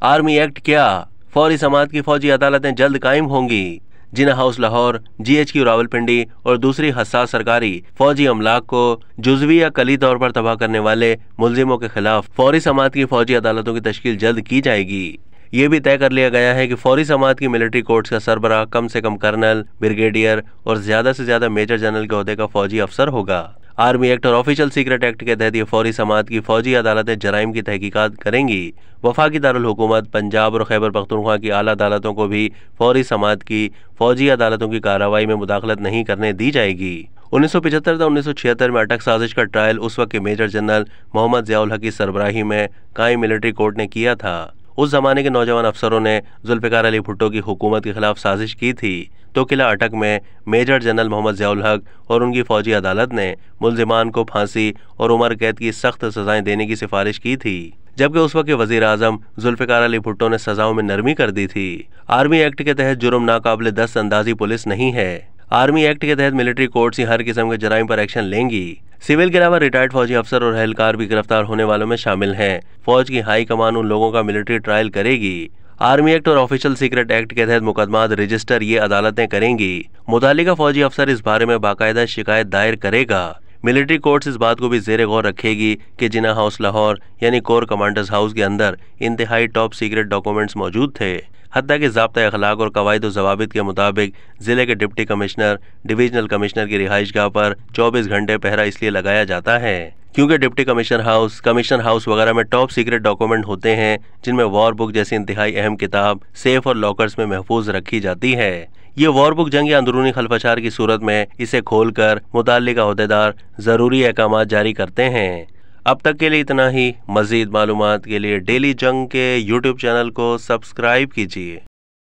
Army act क्या, फौरी समाअत की फौजी अदालतें जल्द कायम होंगी। जिन्ना हाउस लाहौर, GHQ रावलपिंडी और दूसरी हसास सरकारी फौजी अमलाक को जुज़वी या कली तौर पर तबाह करने वाले मुल्जिमों के खिलाफ फौरी समाअत की फौजी अदालतों की तश्कील जल्द की जाएगी। ये भी तय कर लिया गया है कि फौरी समाअत की मिलिट्री कोर्ट्स का सरबराह कम से कम कर्नल, ब्रिगेडियर और ज्यादा से ज्यादा मेजर जनरल के ओहदे का फौजी अफसर होगा। आर्मी एक्ट और ऑफिशियल सीक्रेट एक्ट के तहत ये फौरी समाअत की फौजी अदालतें जराइम की तहकीकात करेंगी। वफाकी दारुल हुकूमत पंजाब और खैबर पख्तूनख्वा की आला अदालतों को भी फौरी समाअत की फौजी अदालतों की कार्रवाई में मुदाखलत नहीं करने दी जाएगी। 1975 से 1976 में अटक साजिश का ट्रायल उस वक्त के मेजर जनरल मोहम्मद ज़ियाउल हक की सरबराही में कायम मिलिट्री कोर्ट ने किया था। उस जमाने के नौजवान अफसरों ने जुल्फ़िकार अली भुट्टो की हुकूमत के खिलाफ साजिश की थी, तो किला अटक में मेजर जनरल मोहम्मद ज़ियाउल हक और उनकी फौजी अदालत ने मुल्जिमान को फांसी और उम्र कैद की सख्त सजाएं देने की सिफारिश की थी, जबकि उस वक्त के वजीर आजम जुल्फ़िकार अली भुट्टो ने सजाओं में नरमी कर दी थी। आर्मी एक्ट के तहत जुर्म नाकाबिले दस्तअंदाज़ी पुलिस नहीं है। आर्मी एक्ट के तहत मिलिट्री कोर्ट्स हर किस्म के जराइम पर एक्शन लेंगी। सिविल के अलावा रिटायर्ड फौजी अफसर और एहलकार भी गिरफ्तार होने वालों में शामिल हैं। फौज की हाई कमान उन लोगों का मिलिट्री ट्रायल करेगी। आर्मी एक्ट और ऑफिशियल सीक्रेट एक्ट के तहत मुकदमात रजिस्टर ये अदालतें करेंगी। मुतालिका फौजी अफसर इस बारे में बाकायदा शिकायत दायर करेगा। मिलिट्री कोर्ट्स इस बात को भी ज़ेर गौर रखेगी कि जिन्ना हाउस लाहौर यानी कोर कमांडर्स हाउस के अंदर इंतहाई टॉप सीक्रेट डॉक्यूमेंट्स मौजूद थे। हत्ता के ज़ाब्ता अखलाक और कवायद व ज़वाबित के मुताबिक ज़िले के डिप्टी कमिश्नर, डिवीजनल कमिश्नर की रिहाइशगाह पर 24 घंटे पहरा इसलिए लगाया जाता है क्योंकि deputy commissioner house, commissioner house वगैरह में टॉप सीक्रेट डॉक्यूमेंट होते हैं, जिनमें वॉर बुक जैसी इंतहाई अहम किताब सेफ और लॉकर्स में महफूज रखी जाती है। ये वॉर बुक जंग या अंदरूनी खलफशार की सूरत में इसे खोलकर मुताल्लिका ओहदेदार ज़रूरी अहकामात जारी करते हैं। अब तक के लिए इतना ही। मज़ीद मालूमात के लिए डेली जंग के YouTube चैनल को सब्सक्राइब कीजिए।